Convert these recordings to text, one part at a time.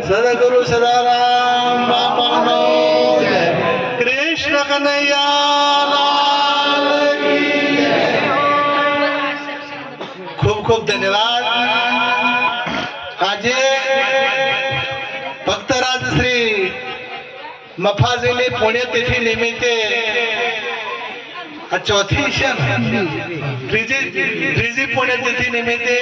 સદગુરુ સદારામ બાપાનો જય. કૃષ્ણ કનૈયા લાલ કી જય. ખૂબ ખૂબ ધન્યવાદ. આજે ભક્તરાજ શ્રી મફાઝીની પુણ્યતિથિ નિમિત્તે આ ચોથી છે ત્રીજી પુણ્યતિથિ નિમિત્તે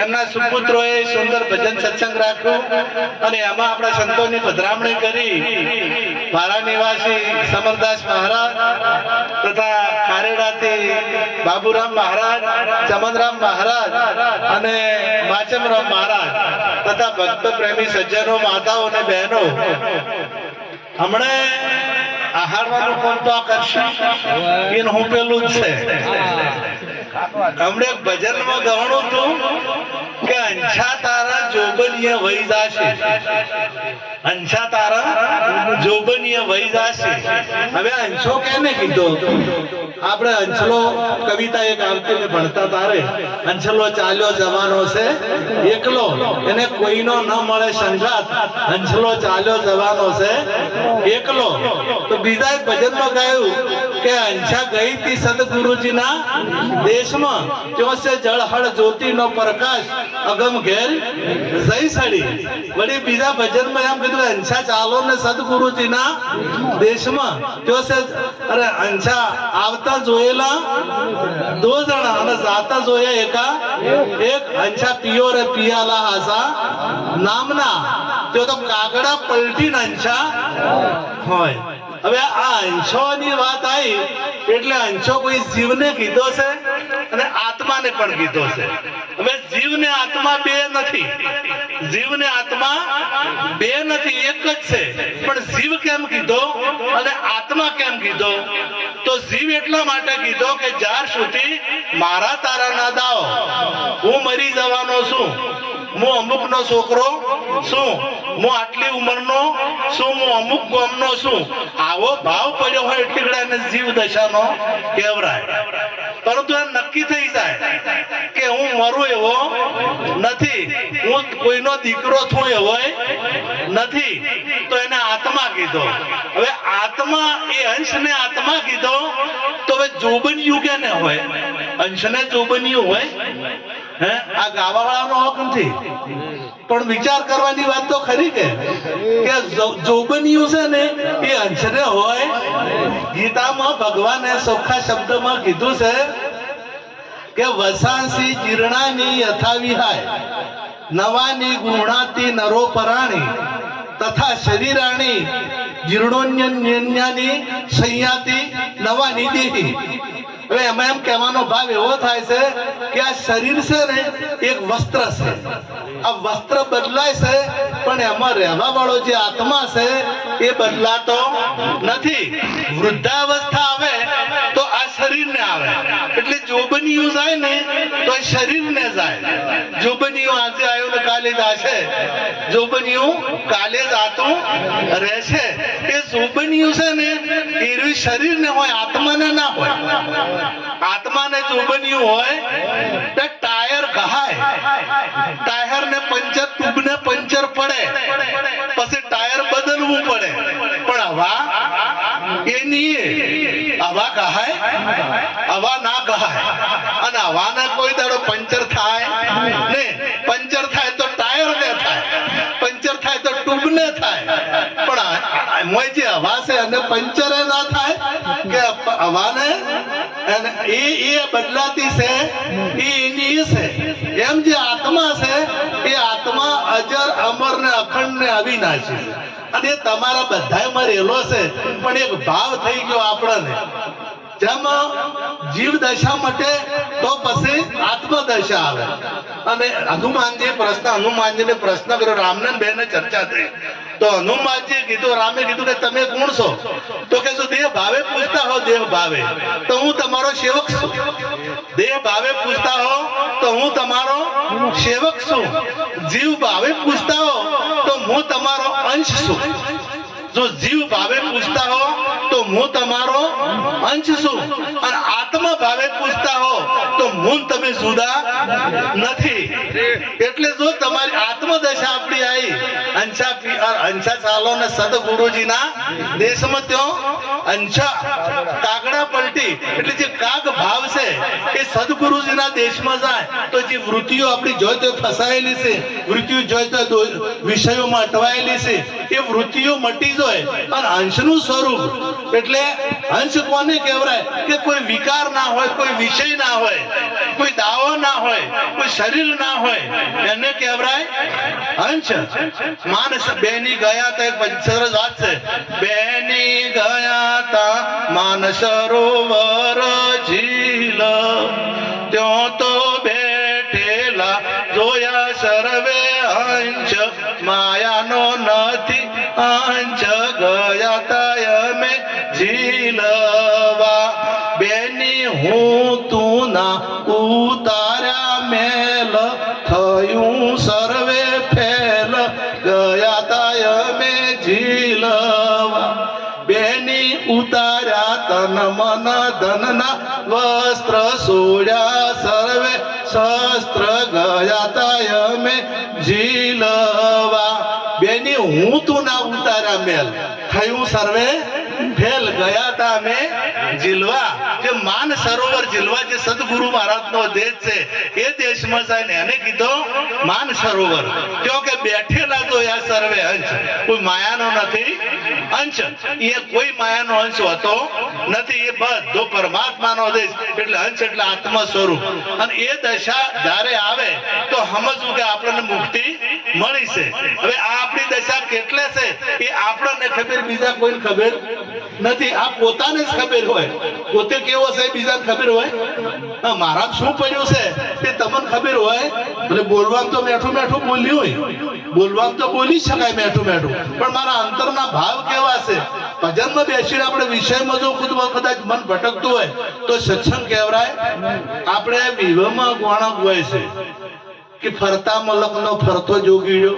એમના સુપુત્રોએ સુંદર ભજન સત્સંગ રાખ્યું અને એમાં આપણા સંતોની પધરામણી કરી. ભારા નિવાસી સમરદાસ મહારાજ તથા ખારેડાથી બાબુરામ મહારાજ, ચમનરામ મહારાજ અને માચમરામ મહારાજ તથા ભક્ત પ્રેમી સજ્જનો, માતાઓ અને બહેનો, હમણાં આહારવાનું કોણ તો આ કરશે એ હું પેલું જ છે. હમણે ભજનમાં ગવણું હતું કે અંછા તારા જોબનીય વહી જાશે, અંછા તારા જોબનીય વહી જાશે. હવે અંછો કેને કીધો? આપણે અંછલો કવિતા એક આવતી ને ભણતા તારે, અંછલો ચાલ્યો જવાનો છે એકલો, એને કોઈનો ન મળે સંગાત, અંછલો ચાલ્યો જવાનો છે એકલો. તો બીજા એક ભજનમાં ગાયું કે અંછા ગઈ તી સદગુરુજીના દેશમાં, ત્યો સે જળહળ જ્યોતિનો પ્રકાશ અગમ ઘેર જઈ સડી. વળી બીજા ભજનમાં એમ કીધું અંછા ચાલો ને સદગુરુજીના દેશમાં, ત્યો સે અરે અંછા આવતા જોયેલા દો જણા અને જાતા જોયા એકા એક. અંછા પિયો રે પિયાલા હાસા નામના, તો કાગડા પલટીને અંછા હોય. હવે આ અંશોની વાત આવી એટલે અંશો કોઈ જીવને કીધો છે અને આત્માને પણ કીધો છે. હવે જીવ ને આત્મા બે નથી, જીવ ને આત્મા બે નથી, એક જ છે. પણ જીવ કેમ કીધો અને આત્મા કેમ કીધો? તો જીવ એટલા માટે કીધો કે જ્યાર સુધી મારા તારા ના દાવ, હું મરી જવાનો છું, હું અમુક નો છોકરો છું, હું આટલી ઉંમરનો છું, હું અમુક ગામનો છું, આવો ભાવ પડ્યો હોય એટલે જીવ દશાનો કહેવાય. પરંતુ એ નક્કી થઈ જાય કે હું મરું એવો નથી, હું કોઈનો દીકરો છું એવો નથી, તો એને આત્મા કીધો. હવે આત્મા એ અંશને આત્મા કીધો તો હવે જોબનિયું કેને હોય? અંશને જોબનિયું હોય? હે, આ ગાવા વાળાનો હક નથી. પણ વિચાર કરવાની વાત તો ખરી કે જોબનિયું છે ને એ અંશને હોય. ગીતામાં ભગવાને ચોખ્ખા શબ્દમાં કીધું છે કે વસાંસી જીર્ણાની યથા વિહાય નવાની ગુણાતી નરો પરાણી તથા શરીરાણી જીર્ણોન્યન્યાની સંયાતી નવાની દેહી. હવે એમાં એમ કહેવાનો ભાવ એવો થાય છે કે આ શરીર છે ને એક વસ્ત્ર છે, આ વસ્ત્ર બદલાય છે પણ એમાં રહેવા વાળો જે આત્મા છે એ બદલાતો નથી. વૃદ્ધાવસ્થા આવે તો આ શરીરને આવે, એટલે જોબનિયું જાય ને તો એ શરીરને જાય. જોબનિયું આજે આવ્યું ને કાલે જ આશે, જોબનિયું કાલે જ આતું રહેશે. એ જોબનિયું છે ને એ શરીરને હોય, આત્માને ના હોય. આત્માને જોબનિયું હોય તો ટાયર કહાય, ટાયર ને પંચર, ટ્યુબને પંચર પડે પછી ટાયર બદલવું પડે, પણ હવા એની હવા કહાય, હવા ના કહાય. અને હવાને કોઈ દાડો પંચર થાય ને, પંચર થાય તો ટાયર ને થાય, પંચર થાય તો ટ્યુબ ને થાય. પણ મોય જે હવા છે અને પંચર ના થાય કે હવાને એ બદલાતી છે, એની છે. એમ જે આત્મા છે એ આત્મા અજર અમર ને અખંડ ને અવિનાશી, અને તમારા બધામાં રહેલો છે. પણ એક ભાવ થઈ ગયો આપણને, જેમ જીવ દશા માટે તો પછી આત્મદશા આવે. અને હનુમાનજીને પ્રશ્ન કર્યો, રામને બેને ચર્ચા થઈ તો હનુમાનજીએ કીધું, રામે કીધું કે તમે કોણ છો? તો કે જો દેહ ભાવે પૂછતા હો, દેહ ભાવે તો હું તમારો સેવક છું. દેહ ભાવે પૂછતા હો તો હું તમારો સેવક છું. જીવ ભાવે પૂછતા હો તો હું તમારો અંશ છું. જો જીવ ભાવે પૂછતા હો તો તો હું તમારો અંશ છું. અને આત્મા ભાવે પૂછતા હો તો હું તમે જુદા નથી. એટલે જો તમારી આત્મદશા આપણી આવી અંશા ચાલો ને સદગુરુજીના દેશમાં ત્યાં અંશા કાગડા પલટી એટલે જે કાગ ભાવ છે એ સદગુરુજીના દેશમાં જાય તો જે વૃત્તિઓ આપણી જોઈ તો ફસાયેલી છે, વૃત્તિઓ જોઈ તો વિષયોમાં અટવાયેલી છે, એ વૃત્તિઓ મટી જાય. અને અંશનું સ્વરૂપ એટલે અંશ કોને કહેવાય કે કોઈ વિકાર ના હોય, કોઈ વિષય ના હોય, કોઈ દાવો ના હોય, કોઈ શરીર ના હોય, એને કહેવાય અંશ. માનસ બેની ગયા તા એક સરસ વાત છે. બેની ગયા તા માન સરોવર ઝીલ, ત્યો તો બેઠેલા જોયા સર્વે અંશ, માયાનો નથી અંશ ગયા તા અમે ઝીલવા. બેની હું તું ના ઉતાર્યા મેલ, થયું સર્વે ફેલ ગયા તા અમે ઝીલવા. બેની ઉતાર્યા તન મન ધનના વસ્ત્ર, સોડ્યા સર્વે શસ્ત્ર ગયા તા અમે ઝીલવા. બેની હું તું ના ઉતાર્યા મેલ, થયું સર્વે ફેલ ગયા તા અમે ઝીલવા. જે માન સરોવર ઝીલવા જે સદગુરુ મહારાજનો દેશ છે એ દેશમાં જાય ને એને કીધો માન સરોવર. ક્યો કે બેઠેલા તો આ સર્વે અંશ, કોઈ માયાનો નથી અંશ. એ કોઈ માયાનો અંશ હોતો નથી, એ બધો પરમાત્માનો દેશ. એટલે અંશ એટલે આત્મા સ્વરૂપ. અને એ દશા જ્યારે આવે તો સમજવું કે આપણને મુક્તિ મળી છે. હવે આ આપણી દશા કેટલે છે એ આપણને ખબર, બીજા કોઈને ખબર નથી. આ પોતાને જ ખબર હોય, પોતે કેવો છે બીજાને ખબર હોય. મારા શું પડ્યું છે તે તમને ખબર હોય. એટલે બોલવામાં તો મેઠું મેઠું બોલ્યું હોય, બોલવામાં તો બોલી શકાય મેઠું મેઠું, પણ મારા અંતરના ભાવ કેવા છે. ભજનમાં બેસીને આપણે વિષયમાં જો ખુદ કદાચ મન ભટકતું હોય તો સત્સંગ કહેવાય. આપણે વિવાહમાં ગોણા હોય છે કે ફરતા મલકનો ફરતો જોગીડ્યો,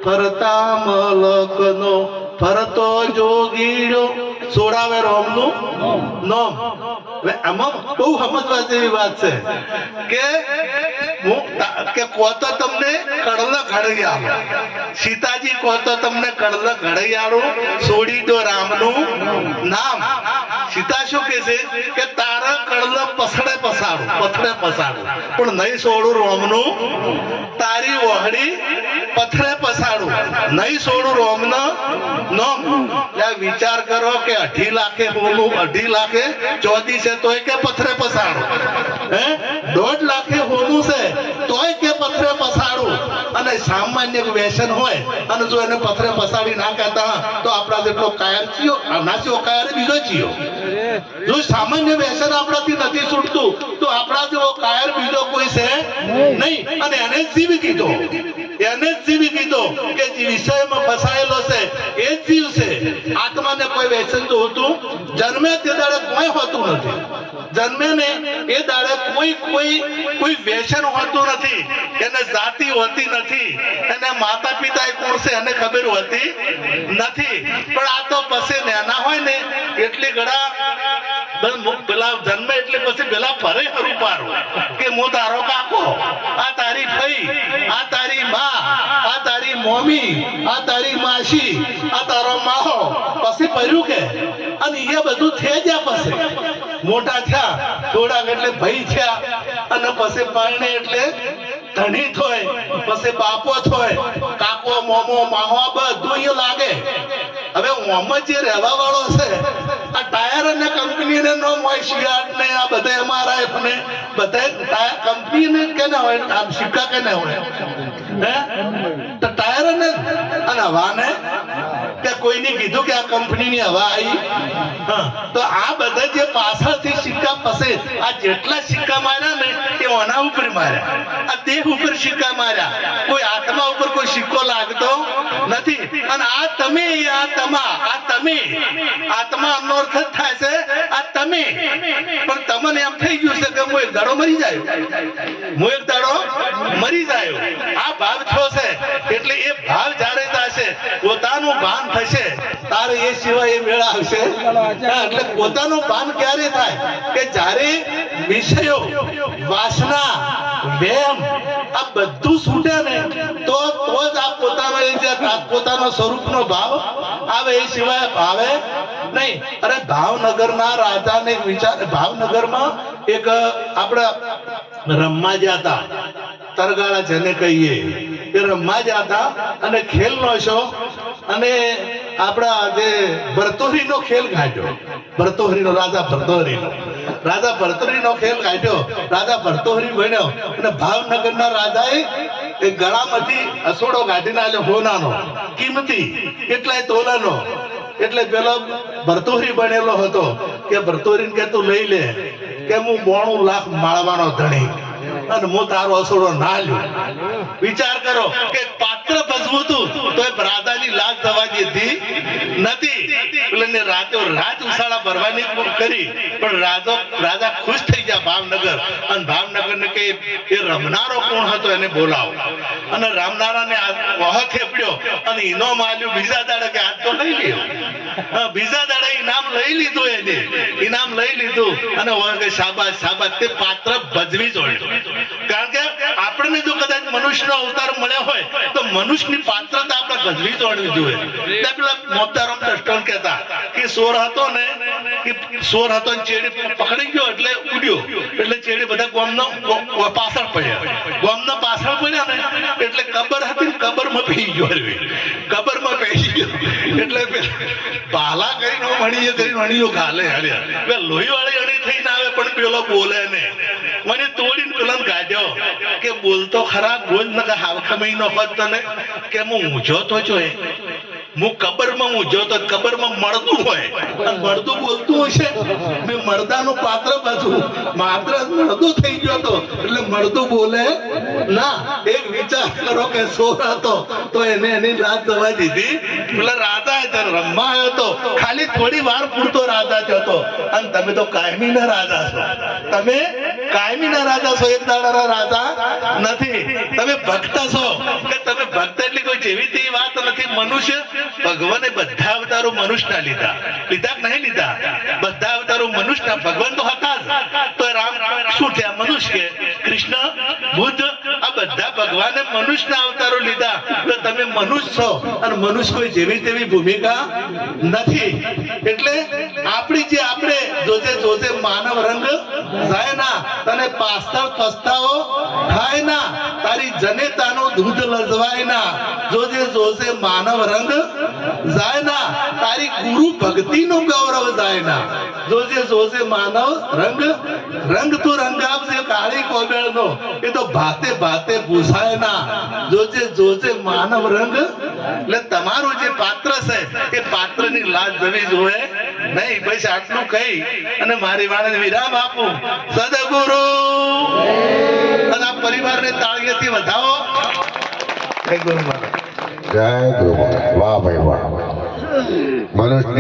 ફરતા મલકનો ફરતો જોગીડ્યો, સોડાવે રોમનું નોમ. હવે આમાં બહુ સમજવા જેવી વાત છે કે કોતો તમને કડલ ઘડૈયાળો, સીતાજી કોતો તમને કડલ ઘડૈયાળો, છોડી દો રામનું નામ. સીતા શું કે છે કે તારા કડલ પસડે પસાડું, પથડે પસાડું, પણ નહીં છોડું રોમનું. તારી વહડી પથડે પસાડું, નહીં છોડું રોમનો નોમ. વિચાર કરો કે 2.5 લાખે હોનું, 2.5 લાખે 14 છે તોય કે પથરે પસાડું, 1.5 લાખે હોનું છે તોય કે પથરે પસાડું. અને સામાન્ય વ્યસન હોય અને જો એને પથરે પસાડી ના કહેતા તો આપણા જેટલો કાયર ચિયો, નાચ્યો કાયર બીજો ચિયો. જો સામાન્ય વ્યસન આપણાથી નથી છૂટતું તો આપણા જેવો કાયર બીજો કોઈ છે નહીં. અને એને જીવ કીધો, એને જ જીવ કીધો કે જે વિષયમાં ફસાયેલો છે એ જ જીવ છે. આત્માને કોઈ વ્યસન તો હોતું જન્મે તે દાડે કોઈ હોતું નથી. જન્મે ને એ દાડે કોઈ વ્યસન હોતું નથી, એને જાતિ હોતી નથી, એને માતા પિતા કોણ છે એને ખબર હોતી નથી. પણ આ તો પછી નાના હોય ને એટલી ઘડા પેલા જન્મે એટલે પછી પેલા ફરે હરું પારું કે હું તારો કાકો, આ તારી ફઈ, આ તારી માં, આ તારી મોમી, આ તારી માસી, આ તારો માહો. પછી પડ્યું કે અને એ બધું થઈ ગયા. પછી મોટા થયા થોડાક એટલે ભાઈ થયા, અને પછી પાણી એટલે ધણી થોય, પછી બાપો થોય, કાકો મોમો માહો બધું અહીંયા લાગે. હવે ઓમાં જે રહેવા વાળો છે આ ટાયર અને કંપની ને નામ હોય, શિયાળ ને આ બધા MRF ને બધા ટાયર કંપની ને કેને હોય, આ સિક્કા કેને હોય તો ટાયર ને અને હવા ને કે કોઈને કીધું કે આ કંપનીની હવા આવી. તો આ બધા જે પાછળથી સિક્કા ફસે, આ જેટલા સિક્કા માર્યા ને એ ઓના ઉપર માર્યા, આ દેહ ઉપર સિક્કા માર્યા, કોઈ આત્મા ઉપર કોઈ સિક્કો લાગતો નથી. અને આ તમે, આ તમા, આ તમે, આત્મા નો અર્થ જ થાય છે આ તમે. પણ તમને એમ થઈ ગયું છે કે હું એક દાડો મરી જાય, હું એક દાડો મરી જાય. આ ભાવ થયો છે એટલે એ ભાવ જ્યારે જશે પોતાનું ભાન થશે તારે એ સિવાય એ મેળા આવશે. એટલે પોતાનું ભાન ક્યારે થાય કે જ્યારે વિષયો વાસના વેમ આ બધું છૂટે ને તો જ આ પોતાનો સ્વરૂપનો ભાવ આવે, એ સિવાય ભાવે નહીં. અરે ભાવનગરના રાજાને વિચાર, ભાવનગરમાં એક આપણા રમવા ગયા હતા, તરગાળા જેને કહીએ એ રમવા ગયા હતા અને ખેલનો શો અને આપણા જે ભરતોહરીનો ખેલ કાઢ્યો. ભરતોહરીનો રાજા ભરતોહરીનો ખેલ કાઢ્યો. રાજા ભરતોહરી બન્યો અને ભાવનગરના રાજાએ એ ગળામાંથી અસોડો કાઢીને આલ્યો હોનાનો, કિંમતી કેટલાય તોલાનો. એટલે પેલો ભરતોહરી બનેલો હતો કે ભરતોહરીને કે તું લઈ લે કે હું 92 લાખ માળવાનો ધણી અને હું તારો અસોડો ના લ્યો. વિચાર કરો કે પાત્ર ભજવું હતું તો એ રાજાની લાજ થવા દીધી નથી. એટલે રાતો રાત ઉસાળા ભરવાની કરી, પણ રાજા ખુશ થઈ ગયા ભાવનગર. અને ભાવનગર ને કે એ રમનારો કોણ હતો એને બોલાવો. અને રામનારાને વહ થેપડ્યો અને ઇનામ આલ્યું બીજા દાડે કે આજ તો લઈ લ્યો. બીજા દાડે ઇનામ લઈ લીધું, એને ઇનામ લઈ લીધું અને શાબાશ શાબાશ. તે પાત્ર ભજવી જોડ્યું. કારણ કે આપણને જો કદાચ મનુષ્યનો અવતાર મળ્યો હોય તો મનુષ્યની પાત્રતા આપણે ભજવી જોડવી જોઈએ. પેલા મોતારામ ટસ્ટોન કહેતા કે સોર હતો ને, કે સોર હતો ને ચેડી પકડી ગયો એટલે ઉડ્યો, એટલે ચેડી બધા ગોમનો પાછળ પડ્યા. ગોમનો પાછળ પડ્યા ને એટલે કબર હતી ને કબરમાં પેઈ ગયો. કબરમાં પેઈ ગયો એટલે પાલા કરીને અણીઓ ગાલે હળ્યા. લોહી વાળી અણી થઈને આવે પણ પેલો બોલે ને. મને તોડીને પેલા કાઢ્યો કે બોલતો ખરા, બોલ ન કે હાવખા મહિનો હોત તને કે હું ઊંઝો તો જોઈ, હું કબરમાં ઊંઝો તો કબરમાં મળતું હોય અને મળતું બોલતું હશે. મેં મળદાનું પાત્ર પાછું માત્ર મળદું થઈ ગયો હતો એટલે મળતું બોલે ના. એક વિચાર કરો કે સોર હતો તો એને એની રાત જવા દીધી. પેલા રાજા રમવા આવ્યો હતો, ખાલી થોડી વાર પૂરતો રાજા જ હતો. અને તમે તો કાયમીના રાજા છો. તમે કાયમીના રાજા છો, એક દાડાના રાજા નથી. તમે ભક્ત છો કે તમે ભક્ત એટલે કોઈ જેવી તેવી વાત નથી. મનુષ્ય ભગવાને બધા અવતારો મનુષ્યના લીધા કે નહીં લીધા? બધા અવતારો મનુષ્યના. ભગવાન તો હતા જ, તો રામ શું થયા? મનુષ્ય. કૃષ્ણ, બુદ્ધ, આ બધા ભગવાને મનુષ્યના અવતારો લીધા. તો તમે મનુષ્ય છો અને મનુષ્ય કોઈ જેવી તેવી ભૂમિકા નથી. એટલે આપણી જે આપણે જોજે માનવ રંગ જાય ના, તને પાસ્તા પસ્તાવો થાય ના, તારી જનેતાનો દૂધ લજવાય ના. જોજે માનવ રંગ જાય ના, તારી ગુરુ ભક્તિનું ગૌરવ જાય ના. જોજે માનવ રંગ તું રંગ આપજે કાળી કોબેળનો, એ તો ભાતે ભાતે પૂછાય ના. જોજે માનવ રંગ. એટલે તમારું જે પાત્ર છે એ પાત્રની લાજ જવી જોઈએ નહીં. બસ આટલું કહી અને મારી વાણીને વિરામ આપું. સદગુરુ. અને આ પરિવારને તાળીઓથી વધાવો. જય ગુરુ મહારાજ. જય ગુરુ મહારાજ. વાહ ભાઈ વાહ. મનુષ્ય